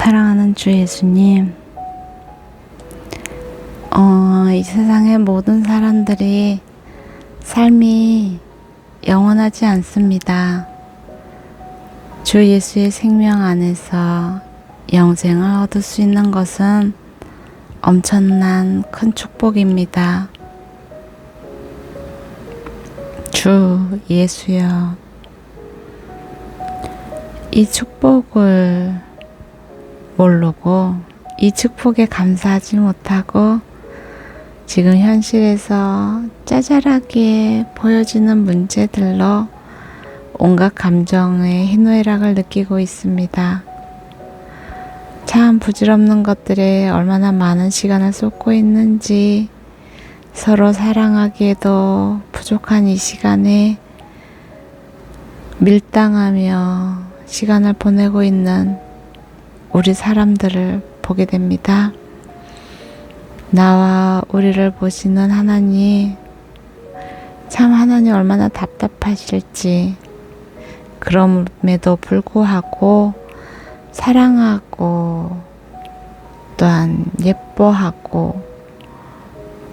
사랑하는 주 예수님, 이 세상의 모든 사람들이 삶이 영원하지 않습니다. 주 예수의 생명 안에서 영생을 얻을 수 있는 것은 엄청난 큰 축복입니다. 주 예수여, 이 축복을 모르고 이 축복에 감사하지 못하고 지금 현실에서 짜잘하게 보여지는 문제들로 온갖 감정의 희노애락을 느끼고 있습니다. 참 부질없는 것들에 얼마나 많은 시간을 쏟고 있는지, 서로 사랑하기에도 부족한 이 시간에 밀당하며 시간을 보내고 있는 우리 사람들을 보게 됩니다. 나와 우리를 보시는 하나님, 참 하나님 얼마나 답답하실지. 그럼에도 불구하고 사랑하고 또한 예뻐하고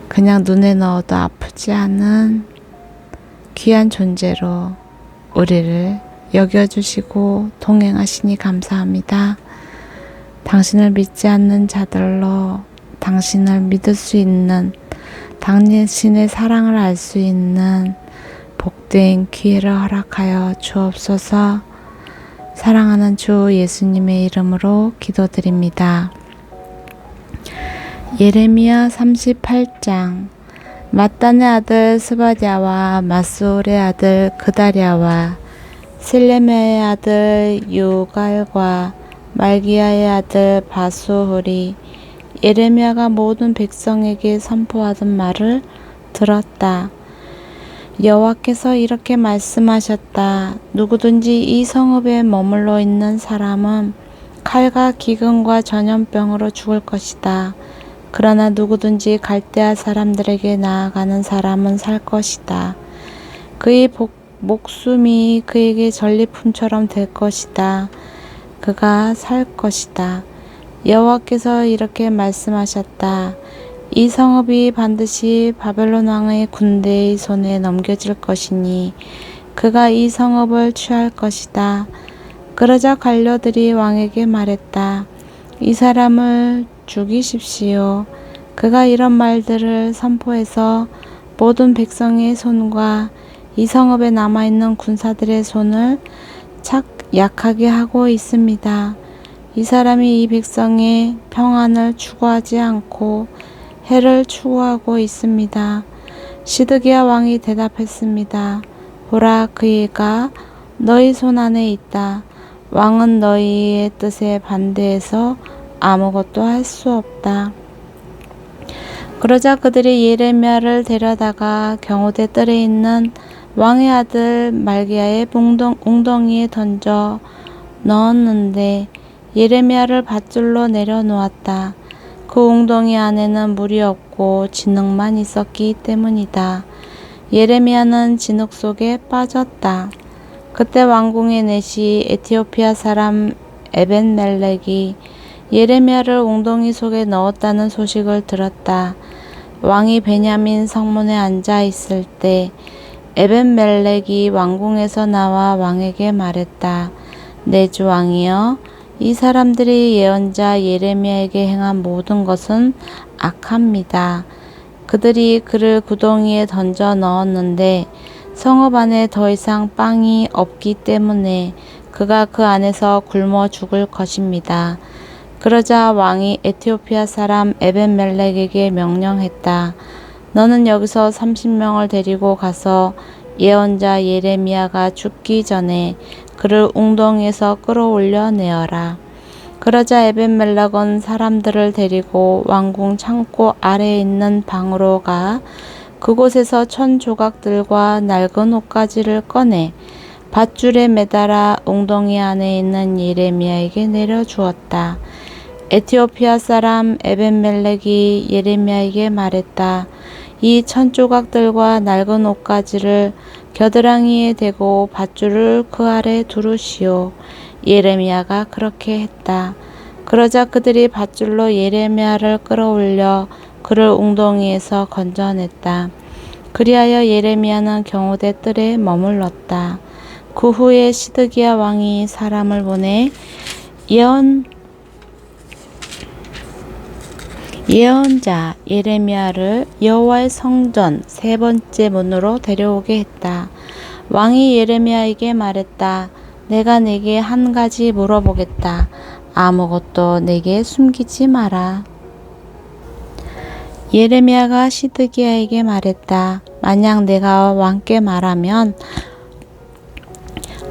그냥 눈에 넣어도 아프지 않은 귀한 존재로 우리를 여겨주시고 동행하시니 감사합니다. 당신을 믿지 않는 자들로 당신을 믿을 수 있는, 당신의 사랑을 알 수 있는 복된 기회를 허락하여 주옵소서. 사랑하는 주 예수님의 이름으로 기도드립니다. 예레미야 38장. 마단의 아들 스바랴와 마스올의 아들 그다랴와 셀레미야의 아들 유갈과 말기야의 아들 바수훌이 예레미야가 모든 백성에게 선포하던 말을 들었다. 여호와께서 이렇게 말씀하셨다. 누구든지 이 성읍에 머물러 있는 사람은 칼과 기근과 전염병으로 죽을 것이다. 그러나 누구든지 갈대아 사람들에게 나아가는 사람은 살 것이다. 그의 목숨이 그에게 전리품처럼 될 것이다. 그가 살 것이다. 여호와께서 이렇게 말씀하셨다. 이 성읍이 반드시 바벨론 왕의 군대의 손에 넘겨질 것이니 그가 이 성읍을 취할 것이다. 그러자 관료들이 왕에게 말했다. 이 사람을 죽이십시오. 그가 이런 말들을 선포해서 모든 백성의 손과 이 성읍에 남아있는 군사들의 손을 약하게 하고 있습니다. 이 사람이 이 백성의 평안을 추구하지 않고 해를 추구하고 있습니다. 시드기야 왕이 대답했습니다. 보라, 그이가 너희 손 안에 있다. 왕은 너희의 뜻에 반대해서 아무것도 할 수 없다. 그러자 그들이 예레미야를 데려다가 경호대 뜰에 있는 왕의 아들 말기야의 웅덩이에 던져 넣었는데 예레미야를 밧줄로 내려놓았다. 그 웅덩이 안에는 물이 없고 진흙만 있었기 때문이다. 예레미야는 진흙 속에 빠졌다. 그때 왕궁의 내시 에티오피아 사람 에벤멜렉이 예레미야를 웅덩이 속에 넣었다는 소식을 들었다. 왕이 베냐민 성문에 앉아 있을 때 에벤멜렉이 왕궁에서 나와 왕에게 말했다. 내 주 왕이여, 이 사람들이 예언자 예레미야에게 행한 모든 것은 악합니다. 그들이 그를 구덩이에 던져 넣었는데 성읍 안에 더 이상 빵이 없기 때문에 그가 그 안에서 굶어 죽을 것입니다. 그러자 왕이 에티오피아 사람 에벤멜렉에게 명령했다. 너는 여기서 30명을 데리고 가서 예언자 예레미야가 죽기 전에 그를 웅덩이에서 끌어올려 내어라. 그러자 에벤멜렉은 사람들을 데리고 왕궁 창고 아래에 있는 방으로 가 그곳에서 1000 조각들과 낡은 옷가지를 꺼내 밧줄에 매달아 웅덩이 안에 있는 예레미야에게 내려주었다. 에티오피아 사람 에벤멜렉이 예레미야에게 말했다. 이 1000 조각들과 낡은 옷가지를 겨드랑이에 대고 밧줄을 그 아래 두르시오. 예레미야가 그렇게 했다. 그러자 그들이 밧줄로 예레미야를 끌어올려 그를 웅덩이에서 건져냈다. 그리하여 예레미야는 경호대 뜰에 머물렀다. 그 후에 시드기야 왕이 사람을 보내 예언자 예레미야를 여호와의 성전 세 번째 문으로 데려오게 했다. 왕이 예레미야에게 말했다. 내가 네게 한 가지 물어보겠다. 아무것도 내게 숨기지 마라. 예레미야가 시드기야에게 말했다. 만약 내가 왕께 말하면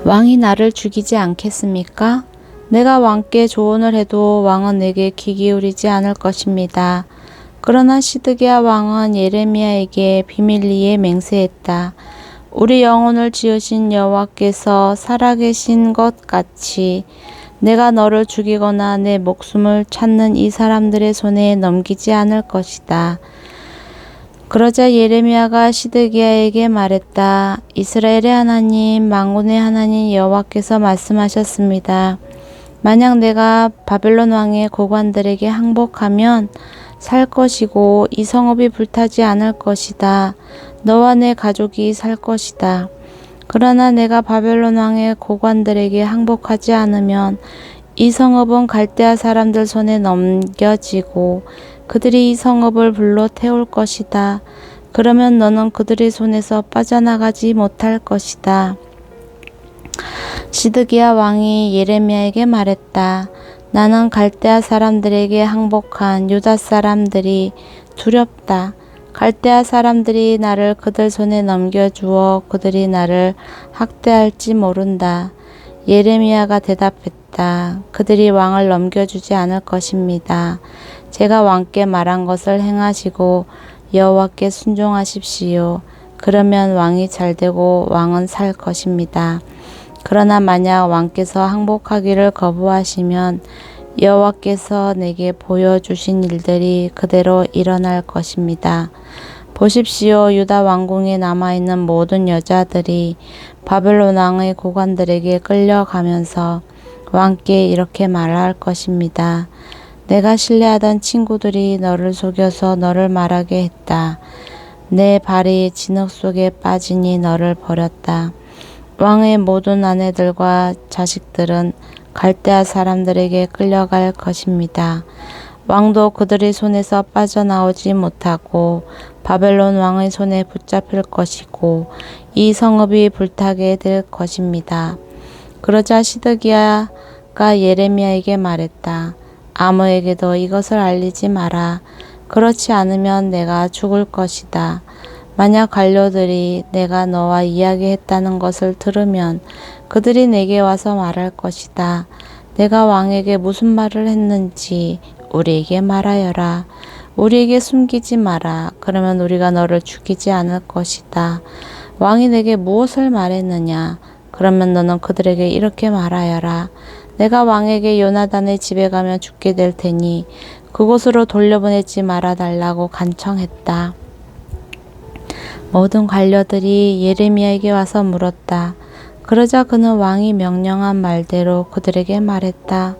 왕이 나를 죽이지 않겠습니까? 내가 왕께 조언을 해도 왕은 내게 귀 기울이지 않을 것입니다. 그러나 시드기야 왕은 예레미야에게 비밀리에 맹세했다. 우리 영혼을 지으신 여호와께서 살아계신 것 같이 내가 너를 죽이거나 내 목숨을 찾는 이 사람들의 손에 넘기지 않을 것이다. 그러자 예레미야가 시드기야에게 말했다. 이스라엘의 하나님, 만군의 하나님 여호와께서 말씀하셨습니다. 만약 내가 바벨론 왕의 고관들에게 항복하면 살 것이고 이 성읍이 불타지 않을 것이다. 너와 내 가족이 살 것이다. 그러나 내가 바벨론 왕의 고관들에게 항복하지 않으면 이 성읍은 갈대아 사람들 손에 넘겨지고 그들이 이 성읍을 불로 태울 것이다. 그러면 너는 그들의 손에서 빠져나가지 못할 것이다. 시드기야 왕이 예레미야에게 말했다. 나는 갈대아 사람들에게 항복한 유다 사람들이 두렵다. 갈대아 사람들이 나를 그들 손에 넘겨주어 그들이 나를 학대할지 모른다. 예레미야가 대답했다. 그들이 왕을 넘겨주지 않을 것입니다. 제가 왕께 말한 것을 행하시고 여호와께 순종하십시오. 그러면 왕이 잘되고 왕은 살 것입니다. 그러나 만약 왕께서 항복하기를 거부하시면 여호와께서 내게 보여주신 일들이 그대로 일어날 것입니다. 보십시오. 유다 왕궁에 남아있는 모든 여자들이 바벨론 왕의 고관들에게 끌려가면서 왕께 이렇게 말할 것입니다. 내가 신뢰하던 친구들이 너를 속여서 너를 말하게 했다. 내 발이 진흙 속에 빠지니 너를 버렸다. 왕의 모든 아내들과 자식들은 갈대아 사람들에게 끌려갈 것입니다. 왕도 그들의 손에서 빠져나오지 못하고 바벨론 왕의 손에 붙잡힐 것이고 이 성읍이 불타게 될 것입니다. 그러자 시드기야가 예레미야에게 말했다. 아무에게도 이것을 알리지 마라. 그렇지 않으면 내가 죽을 것이다. 만약 관료들이 내가 너와 이야기했다는 것을 들으면 그들이 내게 와서 말할 것이다. 내가 왕에게 무슨 말을 했는지 우리에게 말하여라. 우리에게 숨기지 마라. 그러면 우리가 너를 죽이지 않을 것이다. 왕이 내게 무엇을 말했느냐? 그러면 너는 그들에게 이렇게 말하여라. 내가 왕에게 요나단의 집에 가면 죽게 될 테니 그곳으로 돌려보내지 말아달라고 간청했다. 모든 관료들이 예레미야에게 와서 물었다. 그러자 그는 왕이 명령한 말대로 그들에게 말했다.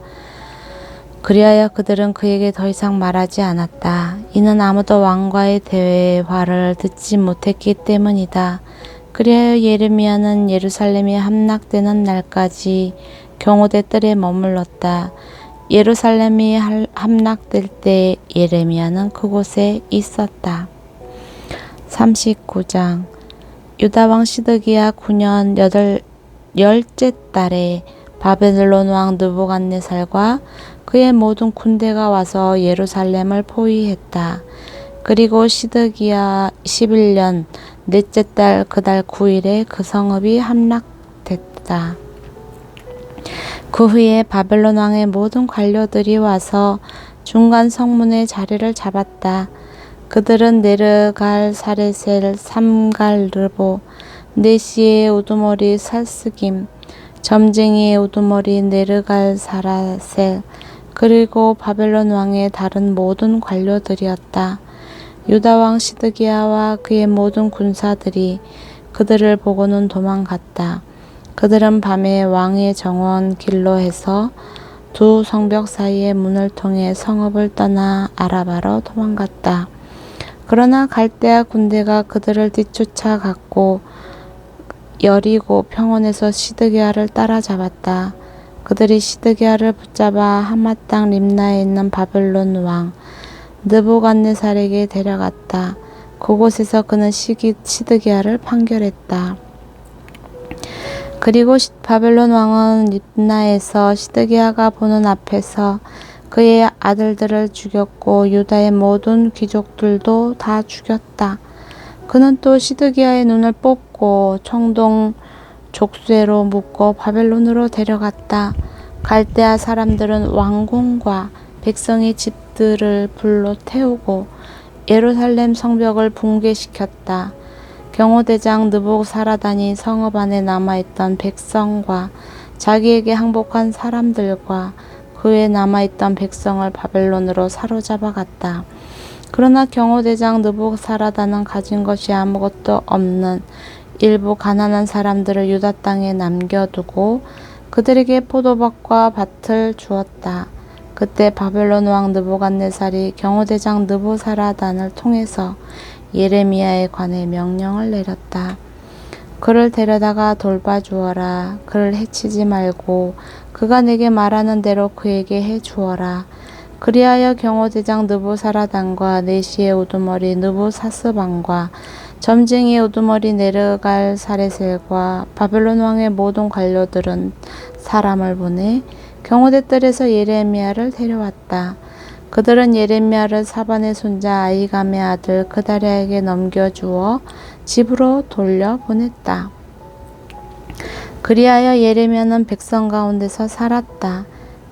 그리하여 그들은 그에게 더 이상 말하지 않았다. 이는 아무도 왕과의 대화를 듣지 못했기 때문이다. 그리하여 예레미야는 예루살렘이 함락되는 날까지 경호대 뜰에 머물렀다. 예루살렘이 함락될 때 예레미야는 그곳에 있었다. 39장 유다왕 시드기야 9년 열째 달에 바벨론 왕 느부갓네살과 그의 모든 군대가 와서 예루살렘을 포위했다. 그리고 시드기야 11년 넷째 달 그달 9일에 그 성읍이 함락됐다. 그 후에 바벨론 왕의 모든 관료들이 와서 중간 성문에 자리를 잡았다. 그들은 네르갈 사레셀 삼갈르보 네시의 우두머리 살스김 점쟁이의 우두머리 네르갈 사라셀 그리고 바벨론 왕의 다른 모든 관료들이었다. 유다 왕 시드기야와 그의 모든 군사들이 그들을 보고는 도망갔다. 그들은 밤에 왕의 정원 길로 해서 두 성벽 사이의 문을 통해 성읍을 떠나 아라바로 도망갔다. 그러나 갈대아 군대가 그들을 뒤쫓아갔고 여리고 평원에서 시드기야를 따라잡았다. 그들이 시드기야를 붙잡아 하맛 땅 림나에 있는 바벨론 왕 느부갓네살에게 데려갔다. 그곳에서 그는 시드기야를 판결했다. 그리고 바벨론 왕은 립나에서 시드기야가 보는 앞에서 그의 아들들을 죽였고 유다의 모든 귀족들도 다 죽였다. 그는 또 시드기야의 눈을 뽑고 청동 족쇄로 묶어 바벨론으로 데려갔다. 갈대아 사람들은 왕궁과 백성의 집들을 불로 태우고 예루살렘 성벽을 붕괴시켰다. 경호대장 느부사라단이 성읍 안에 남아있던 백성과 자기에게 항복한 사람들과 그에 남아있던 백성을 바벨론으로 사로잡아 갔다. 그러나 경호대장 느부사라단은 가진 것이 아무것도 없는 일부 가난한 사람들을 유다 땅에 남겨두고 그들에게 포도밭과 밭을 주었다. 그때 바벨론 왕 느부갓네살이 경호대장 느부사라단을 통해서 예레미야에 관해 명령을 내렸다. 그를 데려다가 돌봐주어라. 그를 해치지 말고 그가 내게 말하는 대로 그에게 해주어라. 그리하여 경호대장 느부사라단과 내시의 우두머리 느부사스반과 점쟁이의 우두머리 네르갈사레셀과 바벨론 왕의 모든 관료들은 사람을 보내 경호대 뜰에서 예레미야를 데려왔다. 그들은 예레미야를 사반의 손자 아이감의 아들 그다랴에게 넘겨주어 집으로 돌려보냈다. 그리하여 예레미야는 백성 가운데서 살았다.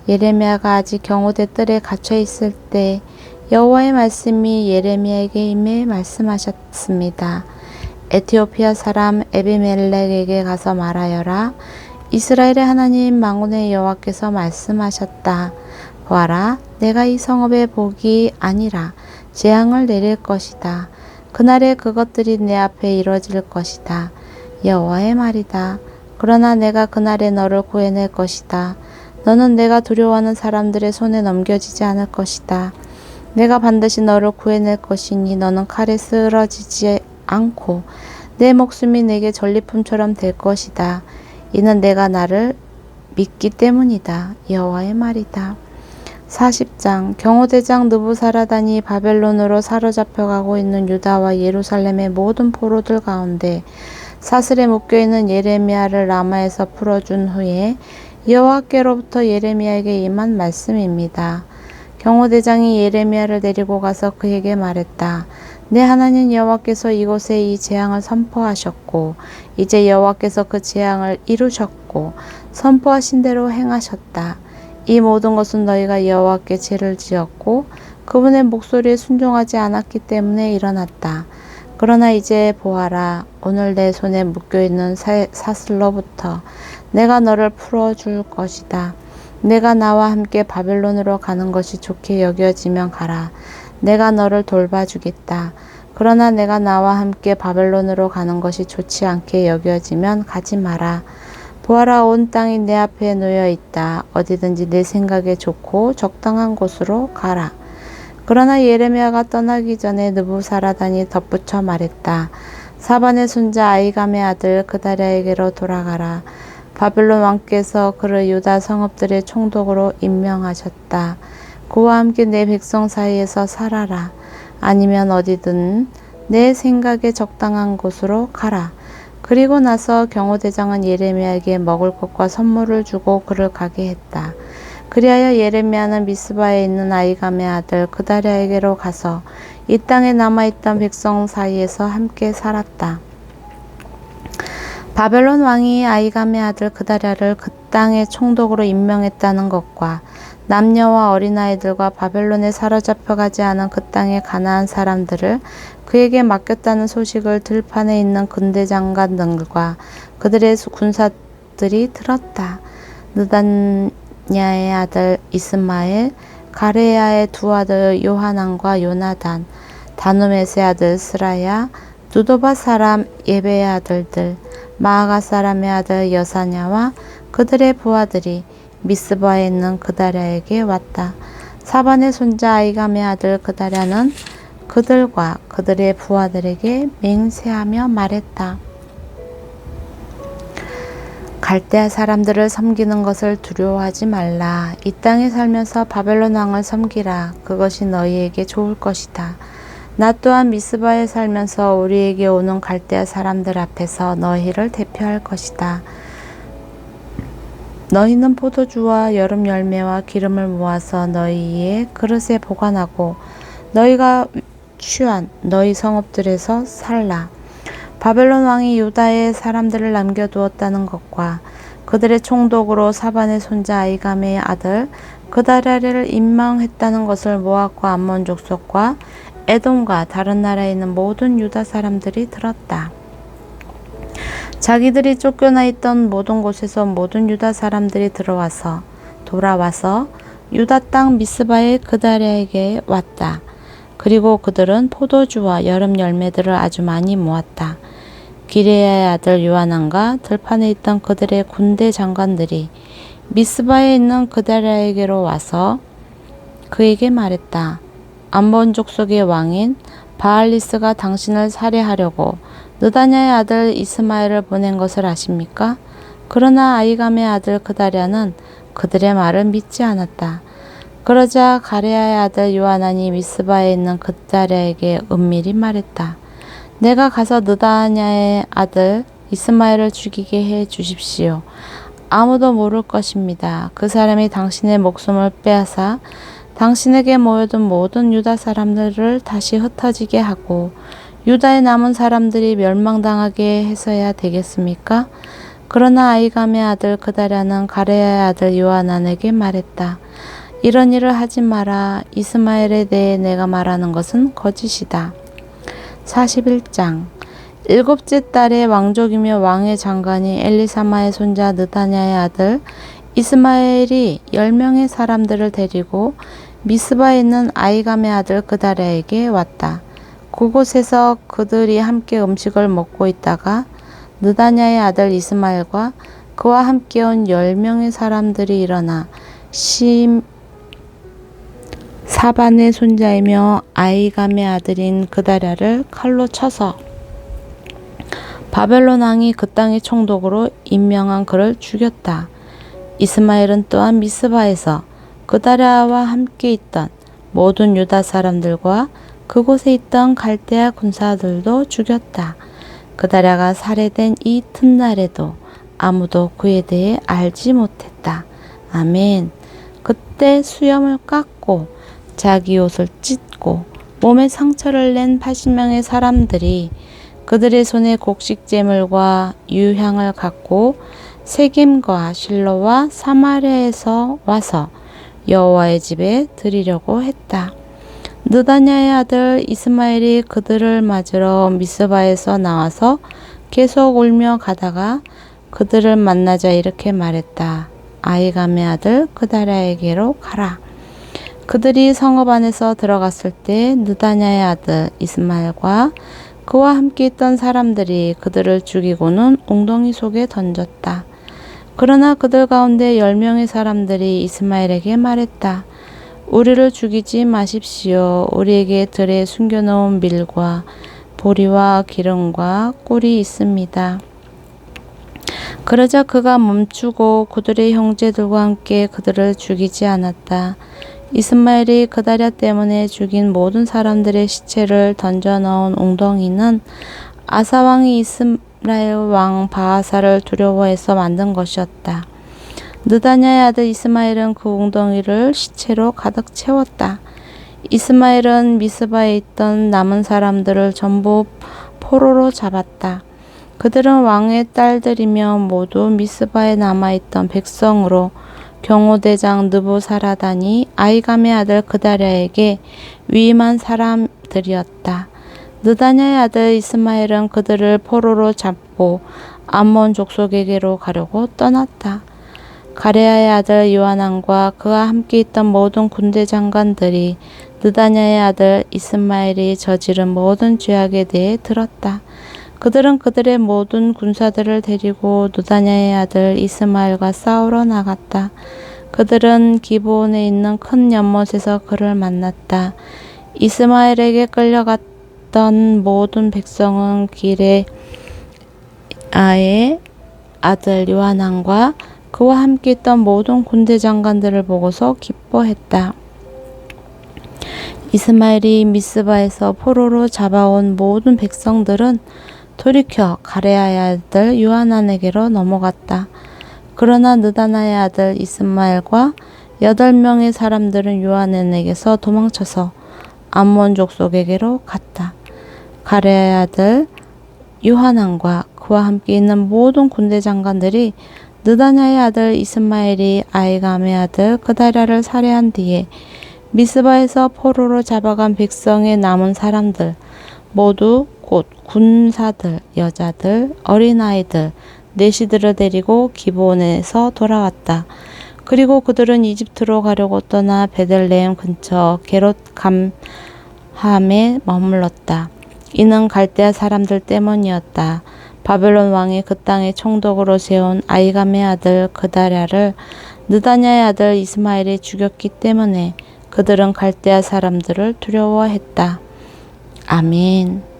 예레미야가 아직 경호대 뜰에 갇혀 있을 때 여호와의 말씀이 예레미야에게 임해 말씀하셨습니다. 에티오피아 사람 에비멜렉에게 가서 말하여라. 이스라엘의 하나님 만군의 여호와께서 말씀하셨다. 보아라, 내가 이 성읍에 복이 아니라 재앙을 내릴 것이다. 그날에 그것들이 내 앞에 이루어질 것이다. 여호와의 말이다. 그러나 내가 그날에 너를 구해낼 것이다. 너는 내가 두려워하는 사람들의 손에 넘겨지지 않을 것이다. 내가 반드시 너를 구해낼 것이니 너는 칼에 쓰러지지 않고 내 목숨이 내게 전리품처럼 될 것이다. 이는 내가 나를 믿기 때문이다. 여호와의 말이다. 40장 경호대장 느부사라단이 바벨론으로 사로잡혀가고 있는 유다와 예루살렘의 모든 포로들 가운데 사슬에 묶여있는 예레미야를 라마에서 풀어준 후에 여호와께로부터 예레미야에게 임한 말씀입니다. 경호대장이 예레미야를 데리고 가서 그에게 말했다. 내 하나님 여호와께서 이곳에 이 재앙을 선포하셨고 이제 여호와께서 그 재앙을 이루셨고 선포하신 대로 행하셨다. 이 모든 것은 너희가 여호와께 죄를 지었고 그분의 목소리에 순종하지 않았기 때문에 일어났다. 그러나 이제 보아라. 오늘 내 손에 묶여있는 사슬로부터 내가 너를 풀어줄 것이다. 내가 나와 함께 바벨론으로 가는 것이 좋게 여겨지면 가라. 내가 너를 돌봐주겠다. 그러나 내가 나와 함께 바벨론으로 가는 것이 좋지 않게 여겨지면 가지 마라. 보아라, 온 땅이 내 앞에 놓여 있다. 어디든지 내 생각에 좋고 적당한 곳으로 가라. 그러나 예레미야가 떠나기 전에 느부사라단이 덧붙여 말했다. 사반의 손자 아이감의 아들 그다랴에게로 돌아가라. 바벨론 왕께서 그를 유다 성읍들의 총독으로 임명하셨다. 그와 함께 내 백성 사이에서 살아라. 아니면 어디든 내 생각에 적당한 곳으로 가라. 그리고 나서 경호대장은 예레미야에게 먹을 것과 선물을 주고 그를 가게 했다. 그리하여 예레미야는 미스바에 있는 아이감의 아들 그다랴에게로 가서 이 땅에 남아있던 백성 사이에서 함께 살았다. 바벨론 왕이 아이감의 아들 그다랴를 그 땅의 총독으로 임명했다는 것과 남녀와 어린아이들과 바벨론에 사로잡혀가지 않은 그 땅의 가나안 사람들을 그에게 맡겼다는 소식을 들판에 있는 군대장관들과 그들의 군사들이 들었다. 느단야의 아들 이스마엘, 가레야의 두 아들 요하난과 요나단, 다누메스의 아들 스라야, 누도바 사람 예베의 아들들, 마아가 사람의 아들 여사냐와 그들의 부하들이 미스바에 있는 그다랴에게 왔다. 사반의 손자 아이감의 아들 그다랴는 그들과 그들의 부하들에게 맹세하며 말했다. 갈대아 사람들을 섬기는 것을 두려워하지 말라. 이 땅에 살면서 바벨론 왕을 섬기라. 그것이 너희에게 좋을 것이다. 나 또한 미스바에 살면서 우리에게 오는 갈대아 사람들 앞에서 너희를 대표할 것이다. 너희는 포도주와 여름 열매와 기름을 모아서 너희의 그릇에 보관하고 너희가 취한 너희 성읍들에서 살라. 바벨론 왕이 유다의 사람들을 남겨두었다는 것과 그들의 총독으로 사반의 손자 아이감의 아들 그다랴를 임명했다는 것을 모압과 암몬 족속과 에돔과 다른 나라에 있는 모든 유다 사람들이 들었다. 자기들이 쫓겨나 있던 모든 곳에서 모든 유다 사람들이 돌아와서 유다 땅 미스바의 그다랴에게 왔다. 그리고 그들은 포도주와 여름 열매들을 아주 많이 모았다. 기레야의 아들 요하난과 들판에 있던 그들의 군대 장관들이 미스바에 있는 그다랴에게로 와서 그에게 말했다. 암몬 족속의 왕인 바알리스가 당신을 살해하려고 느다냐의 아들 이스마엘을 보낸 것을 아십니까? 그러나 아이감의 아들 그다랴는 그들의 말을 믿지 않았다. 그러자 가레아의 아들 요하난이 미스바에 있는 그다랴에게 은밀히 말했다. 내가 가서 느다냐의 아들 이스마엘을 죽이게 해 주십시오. 아무도 모를 것입니다. 그 사람이 당신의 목숨을 빼앗아 당신에게 모여든 모든 유다 사람들을 다시 흩어지게 하고 유다에 남은 사람들이 멸망당하게 해서야 되겠습니까? 그러나 아이감의 아들 그다랴는 가레아의 아들 요하난에게 말했다. 이런 일을 하지 마라. 이스마엘에 대해 내가 말하는 것은 거짓이다. 41장 일곱째 달의 왕족이며 왕의 장관이 엘리사마의 손자 느다냐의 아들 이스마엘이 10명의 사람들을 데리고 미스바에 있는 아이감의 아들 그다랴에게 왔다. 그곳에서 그들이 함께 음식을 먹고 있다가 느다냐의 아들 이스마엘과 그와 함께 온 10명의 사람들이 일어나 사반의 손자이며 아이감의 아들인 그다랴를 칼로 쳐서 바벨론 왕이 그 땅의 총독으로 임명한 그를 죽였다. 이스마엘은 또한 미스바에서 그다랴와 함께 있던 모든 유다 사람들과 그곳에 있던 갈대아 군사들도 죽였다. 그다랴가 살해된 이 튿날에도 아무도 그에 대해 알지 못했다. 아멘. 그때 수염을 깎고 자기 옷을 찢고 몸에 상처를 낸 80명의 사람들이 그들의 손에 곡식제물과 유향을 갖고 세겜과 실로와 사마리아에서 와서 여호와의 집에 드리려고 했다. 느다냐의 아들 이스마엘이 그들을 맞으러 미스바에서 나와서 계속 울며 가다가 그들을 만나자 이렇게 말했다. 아이감의 아들 그다랴에게로 가라. 그들이 성읍 안에서 들어갔을 때 느다냐의 아들 이스마엘과 그와 함께 있던 사람들이 그들을 죽이고는 웅덩이 속에 던졌다. 그러나 그들 가운데 10명의 사람들이 이스마엘에게 말했다. 우리를 죽이지 마십시오. 우리에게 들에 숨겨놓은 밀과 보리와 기름과 꿀이 있습니다. 그러자 그가 멈추고 그들의 형제들과 함께 그들을 죽이지 않았다. 이스마엘이 그다랴 때문에 죽인 모든 사람들의 시체를 던져 넣은 웅덩이는 아사 왕이 이스라엘 왕 바하사를 두려워해서 만든 것이었다. 느다냐의 아들 이스마엘은 그 웅덩이를 시체로 가득 채웠다. 이스마엘은 미스바에 있던 남은 사람들을 전부 포로로 잡았다. 그들은 왕의 딸들이며 모두 미스바에 남아있던 백성으로 경호대장 느부사라단이 아이감의 아들 그다랴에게 위임한 사람들이었다. 느다냐의 아들 이스마엘은 그들을 포로로 잡고 암몬 족속에게로 가려고 떠났다. 가레아의 아들 요하난과 그와 함께 있던 모든 군대 장관들이 느다냐의 아들 이스마엘이 저지른 모든 죄악에 대해 들었다. 그들은 그들의 모든 군사들을 데리고 느다냐의 아들 이스마엘과 싸우러 나갔다. 그들은 기브온에 있는 큰 연못에서 그를 만났다. 이스마엘에게 끌려갔던 모든 백성은 기레아의 아들 요하난과 그와 함께 있던 모든 군대 장관들을 보고서 기뻐했다. 이스마엘이 미스바에서 포로로 잡아온 모든 백성들은 돌이켜 가레아의 아들 요하난에게로 넘어갔다. 그러나 느다나의 아들 이스마엘과 8명의 사람들은 요하난에게서 도망쳐서 암몬 족속에게로 갔다. 가레아의 아들 요하난과 그와 함께 있는 모든 군대 장관들이 느다냐의 아들 이스마엘이 아이감의 아들 그다랴를 살해한 뒤에 미스바에서 포로로 잡아간 백성의 남은 사람들 모두 곧 군사들, 여자들, 어린아이들, 내시들을 데리고 기브온에서 돌아왔다. 그리고 그들은 이집트로 가려고 떠나 베들레헴 근처 게롯 감함에 머물렀다. 이는 갈대아 사람들 때문이었다. 바벨론 왕이 그 땅에 총독으로 세운 아이감의 아들 그다랴를 느다냐의 아들 이스마엘이 죽였기 때문에 그들은 갈대아 사람들을 두려워했다. 아멘.